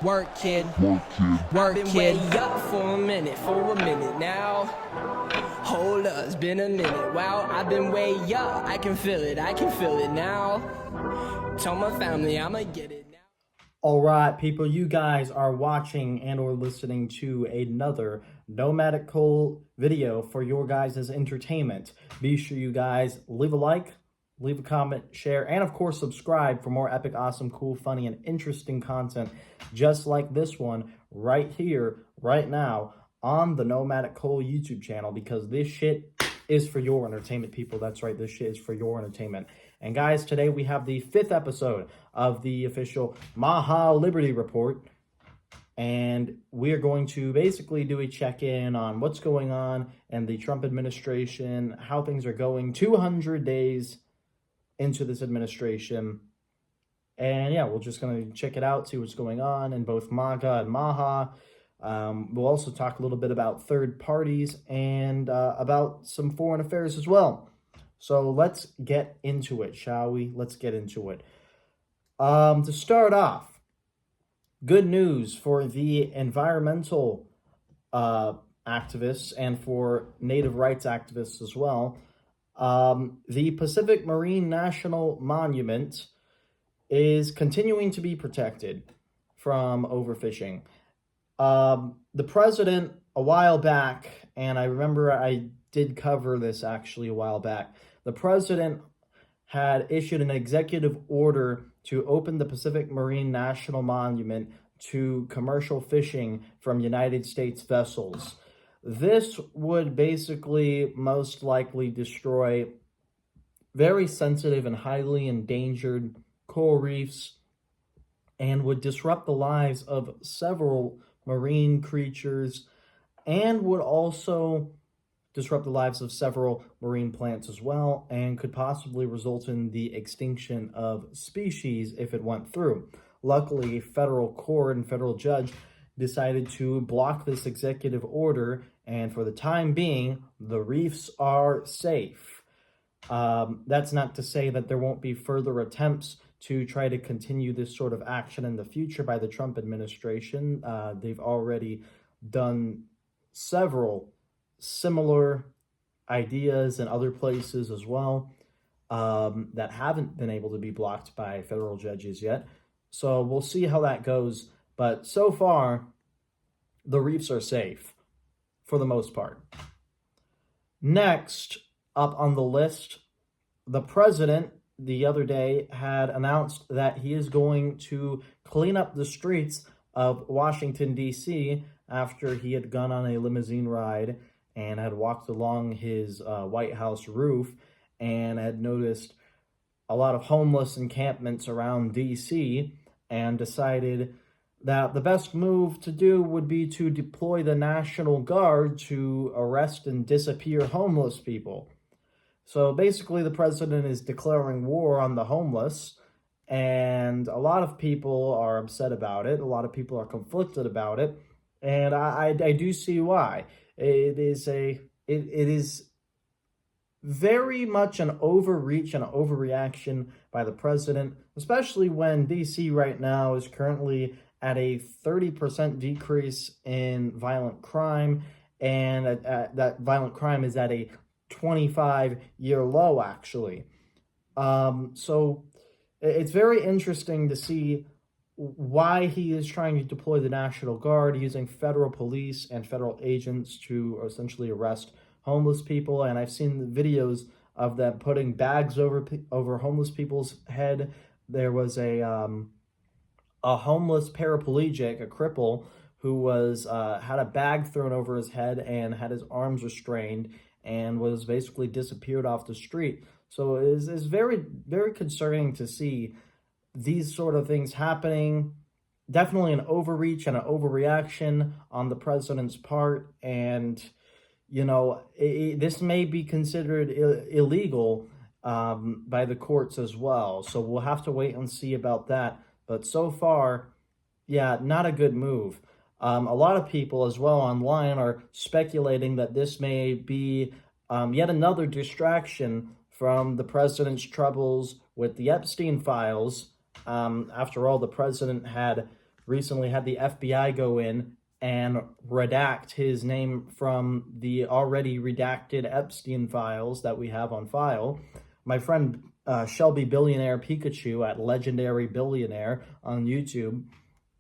Working. Been way up for a minute now. Hold up, it's been a minute. Wow, I've been way up. I can feel it now. Tell my family I'ma get it now. All right, people, you guys are watching and or listening to another Nomadic Cole video for your guys' entertainment. Be sure you guys leave a like, leave a comment, share, and of course subscribe for more epic, awesome, cool, funny, and interesting content just like this one right here, right now on the Nomadic Cole YouTube channel, because this shit is for your entertainment, people. That's right, this shit is for your entertainment. And guys, today we have the 5th episode of the official MAHA Liberty Report. And we are going to basically do a check-in on what's going on in the Trump administration, how things are going 200 days into this administration. And yeah, we're just going to check it out, see what's going on in both MAGA and MAHA. We'll also talk a little bit about third parties and about some foreign affairs as well. So let's get into it, shall we? Let's get into it. To start off, good news for the environmental activists and for native rights activists as well. The Pacific Marine National Monument is continuing to be protected from overfishing. The president a while back, and I remember I did cover this actually a while back, the president had issued an executive order to open the Pacific Marine National Monument to commercial fishing from United States vessels. This would basically most likely destroy very sensitive and highly endangered coral reefs and would disrupt the lives of several marine creatures and would also disrupt the lives of several marine plants as well, and could possibly result in the extinction of species if it went through. Luckily, federal court and federal judge decided to block this executive order, and for the time being, the reefs are safe. That's not to say that there won't be further attempts to try to continue this sort of action in the future by the Trump administration. They've already done several similar ideas in other places as well that haven't been able to be blocked by federal judges yet. So we'll see how that goes. But so far, the reefs are safe for the most part. Next up on the list, the president the other day had announced that he is going to clean up the streets of Washington, D.C. after he had gone on a limousine ride and had walked along his White House roof and had noticed a lot of homeless encampments around D.C. and decided that the best move to do would be to deploy the National Guard to arrest and disappear homeless people. So basically, the president is declaring war on the homeless, and a lot of people are upset about it. A lot of people are conflicted about it, and I do see why. It is very much an overreach and an overreaction by the president, especially when D.C. right now is currently at a 30% decrease in violent crime, and that violent crime is at a 25-year low, actually. So it's very interesting to see why he is trying to deploy the National Guard using federal police and federal agents to essentially arrest homeless people. And I've seen the videos of them putting bags over homeless people's head. There was a homeless paraplegic, a cripple, who was had a bag thrown over his head and had his arms restrained and was basically disappeared off the street. So it is very, very concerning to see these sort of things happening. Definitely an overreach and an overreaction on the president's part. And, you know, this may be considered illegal by the courts as well. So we'll have to wait and see about that. But so far, yeah, not a good move. A lot of people as well online are speculating that this may be yet another distraction from the president's troubles with the Epstein files. After all, the president had recently had the FBI go in and redact his name from the already redacted Epstein files that we have on file. My friend Shelby Billionaire Pikachu at Legendary Billionaire on YouTube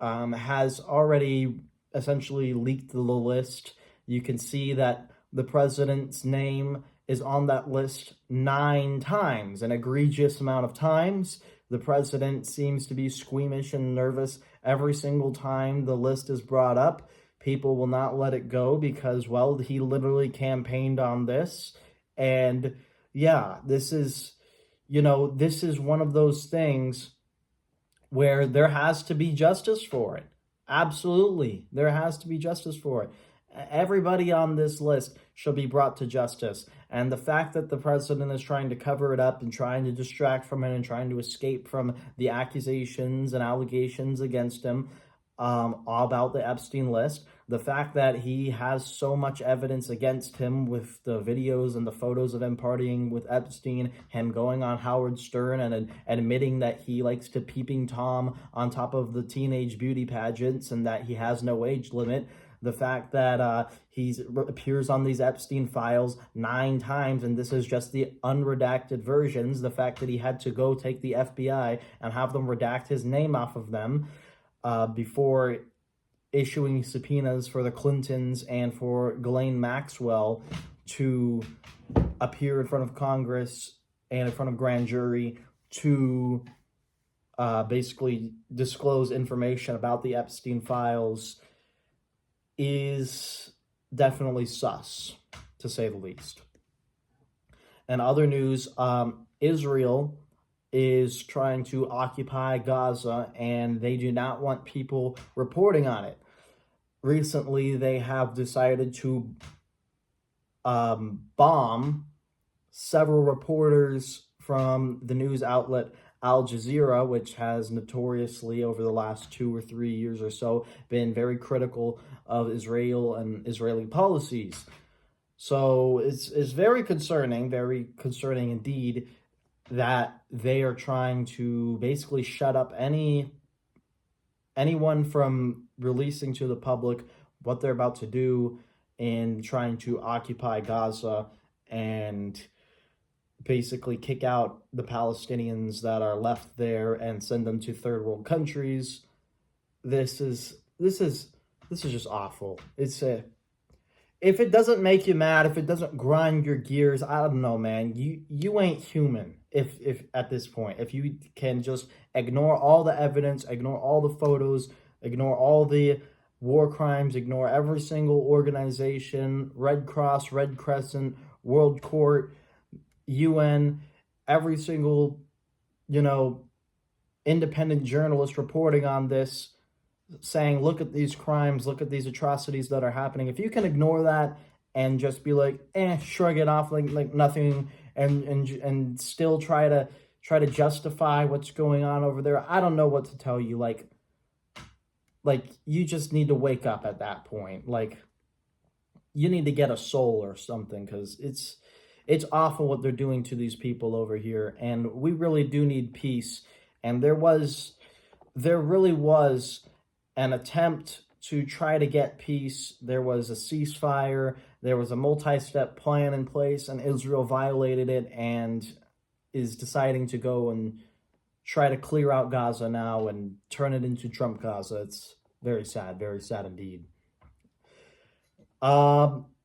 has already essentially leaked the list. You can see that the president's name is on that list 9 times, an egregious amount of times. The president seems to be squeamish and nervous every single time the list is brought up. People will not let it go because, well, he literally campaigned on this. And yeah, this is one of those things where there has to be justice for it. Absolutely, there has to be justice for it. Everybody on this list shall be brought to justice. And the fact that the president is trying to cover it up and trying to distract from it and trying to escape from the accusations and allegations against him about the Epstein list, the fact that he has so much evidence against him with the videos and the photos of him partying with Epstein, him going on Howard Stern and admitting that he likes to peeping Tom on top of the teenage beauty pageants and that he has no age limit, the fact that he appears on these Epstein files 9 times, and this is just the unredacted versions, the fact that he had to go take the FBI and have them redact his name off of them before issuing subpoenas for the Clintons and for Ghislaine Maxwell to appear in front of Congress and in front of grand jury to basically disclose information about the Epstein files is definitely sus, to say the least. And other news, Israel is trying to occupy Gaza, and they do not want people reporting on it. Recently, they have decided to bomb several reporters from the news outlet Al Jazeera, which has notoriously, over the last 2 or 3 years or so, been very critical of Israel and Israeli policies. So it's very concerning indeed, that they are trying to basically shut up anyone from releasing to the public what they're about to do in trying to occupy Gaza and basically kick out the Palestinians that are left there and send them to third world countries. This is just awful. If it doesn't make you mad, if it doesn't grind your gears, I don't know, man. You ain't human. If at this point, if you can just ignore all the evidence, ignore all the photos, ignore all the war crimes, ignore every single organization, Red Cross, Red Crescent, World Court, UN, every single, independent journalist reporting on this, saying, look at these crimes, look at these atrocities that are happening. If you can ignore that and just be like, shrug it off like nothing, and still try to justify what's going on over there, I don't know what to tell you. Like you just need to wake up at that point. Like, you need to get a soul or something, because it's awful what they're doing to these people over here, and we really do need peace. And there really was an attempt to try to get peace. There was a ceasefire, there was a multi-step plan in place, and Israel violated it and is deciding to go and try to clear out Gaza now and turn it into Trump Gaza. It's very sad indeed.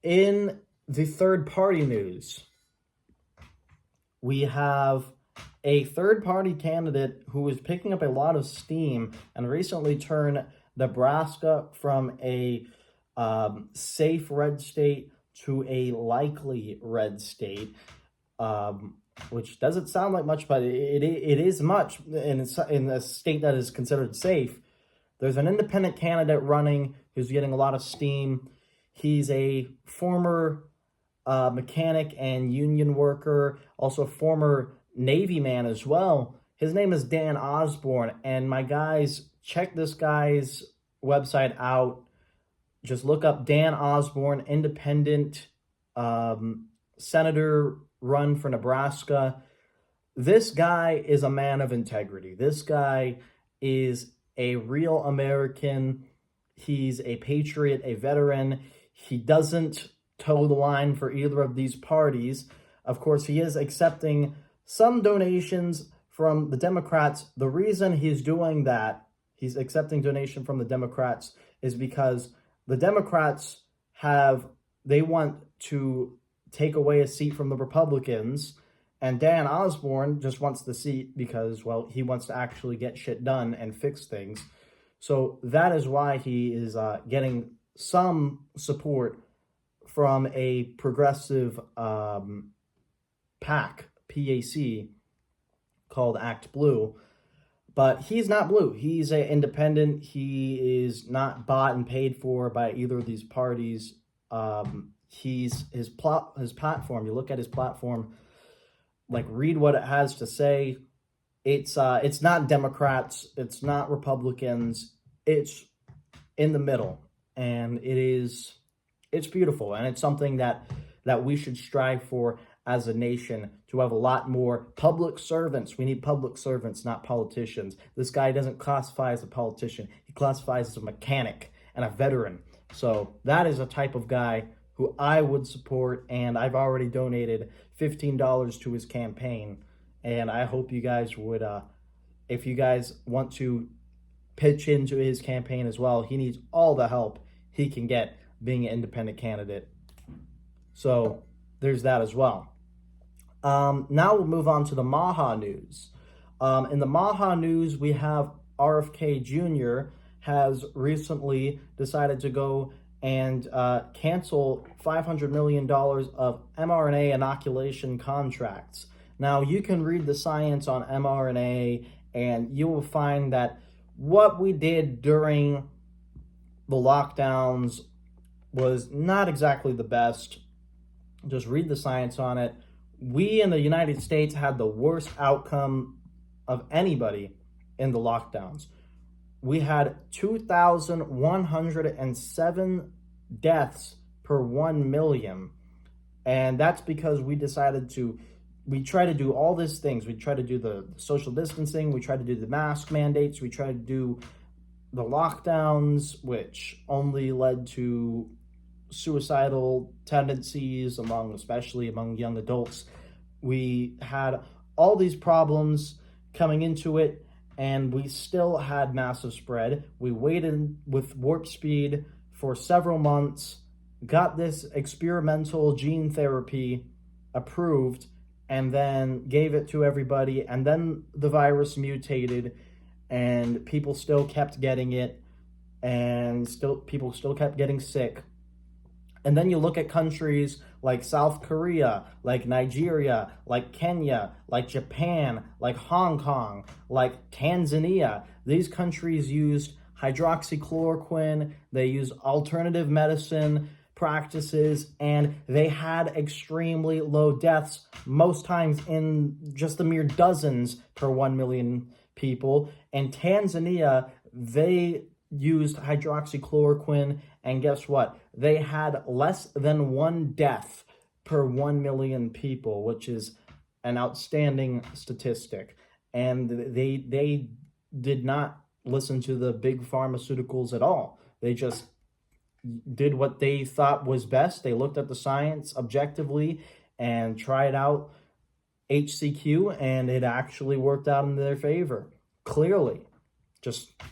In the third-party news, we have a third-party candidate who is picking up a lot of steam and recently turned Nebraska from a safe red state to a likely red state, which doesn't sound like much, but it is much in a state that is considered safe. There's an independent candidate running who's getting a lot of steam. He's a former mechanic and union worker, also a former Navy man as well. His name is Dan Osborne, and my guys, check this guy's website out. Just look up Dan Osborne, independent senator, run for Nebraska. This guy is a man of integrity. This guy is a real American. He's a patriot, a veteran. He doesn't toe the line for either of these parties. Of course, he is accepting some donations from the Democrats. The reason he's doing that, he's accepting donation from the Democrats, is because the Democrats they want to take away a seat from the Republicans, and Dan Osborne just wants the seat because, well, he wants to actually get shit done and fix things. So that is why he is getting some support from a progressive PAC called Act Blue. But he's not blue. He's an independent. He is not bought and paid for by either of these parties. His platform. You look at his platform, like read what it has to say. It's not Democrats. It's not Republicans. It's in the middle, and it's beautiful, and it's something that we should strive for as a nation, to have a lot more public servants. We need public servants, not politicians. This guy doesn't classify as a politician. He classifies as a mechanic and a veteran. So that is a type of guy who I would support, and I've already donated $15 to his campaign. And I hope you guys would, if you guys want to pitch into his campaign as well, he needs all the help he can get being an independent candidate. So there's that as well. Now we'll move on to the MAHA news. In the MAHA news, we have RFK Jr. has recently decided to go and cancel $500 million of mRNA inoculation contracts. Now, you can read the science on mRNA, and you will find that what we did during the lockdowns was not exactly the best. Just read the science on it. We in the United States had the worst outcome of anybody in the lockdowns. We had 2,107 deaths per 1 million. And that's because we try to do all these things. We try to do the social distancing. We try to do the mask mandates. We try to do the lockdowns, which only led to suicidal tendencies especially among young adults. We had all these problems coming into it, and we still had massive spread. We waited with warp speed for several months, got this experimental gene therapy approved, and then gave it to everybody, and then the virus mutated, and people still kept getting it, and people still kept getting sick. And then you look at countries like South Korea, like Nigeria, like Kenya, like Japan, like Hong Kong, like Tanzania. These countries used hydroxychloroquine, they used alternative medicine practices, and they had extremely low deaths, most times in just the mere dozens per 1 million people. In Tanzania, they used hydroxychloroquine, and guess what? They had less than 1 death per 1 million people, which is an outstanding statistic. And they did not listen to the big pharmaceuticals at all. They just did what they thought was best. They looked at the science objectively and tried out HCQ, and it actually worked out in their favor. Clearly.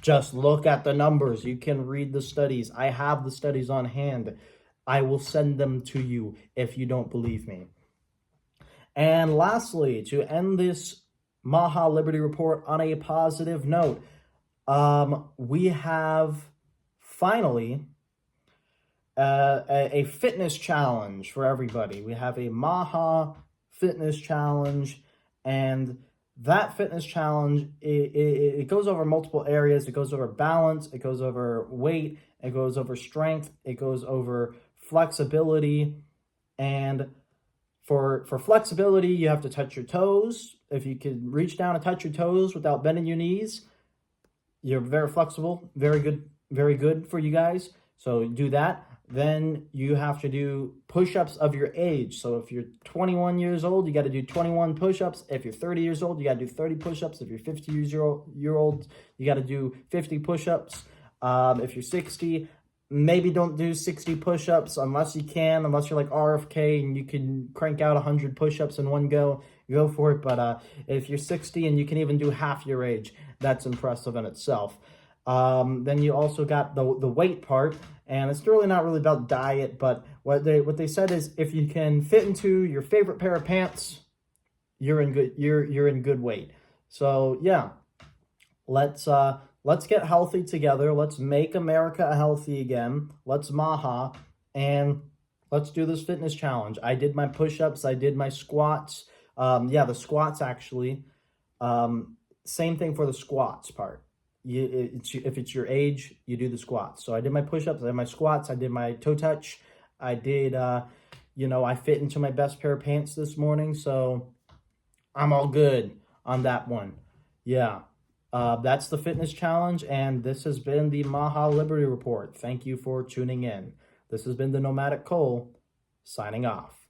Just look at the numbers. You can read the studies. I have the studies on hand. I will send them to you if you don't believe me. And lastly, to end this MAHA Liberty Report on a positive note, we have finally a fitness challenge for everybody. We have a MAHA fitness challenge, and that fitness challenge, it goes over multiple areas. It goes over balance, it goes over weight, it goes over strength, it goes over flexibility. And for flexibility, you have to touch your toes. If you can reach down and touch your toes without bending your knees, you're very flexible. Very good for you guys. So do that. Then you have to do push-ups of your age. So if you're 21 years old, you got to do 21 push-ups. If you're 30 years old, you got to do 30 push-ups. If you're 50 years old, you got to do 50 push-ups. If you're 60, maybe don't do 60 push-ups unless you're like RFK and you can crank out 100 push-ups in one go for it. But if you're 60 and you can even do half your age, that's impressive in itself. Then you also got the weight part, and it's really not really about diet, but what they said is if you can fit into your favorite pair of pants, you're in good weight. So yeah, let's get healthy together. Let's make America healthy again. Let's MAHA, and let's do this fitness challenge. I did my push-ups. I did my squats. The squats actually. Same thing for the squats part. If it's your age, you do the squats. So I did my push-ups, I did my squats, I did my toe touch. I did, I fit into my best pair of pants this morning. So I'm all good on that one. Yeah. That's the fitness challenge. And this has been the MAHA Liberty Report. Thank you for tuning in. This has been the Nomadic Cole signing off.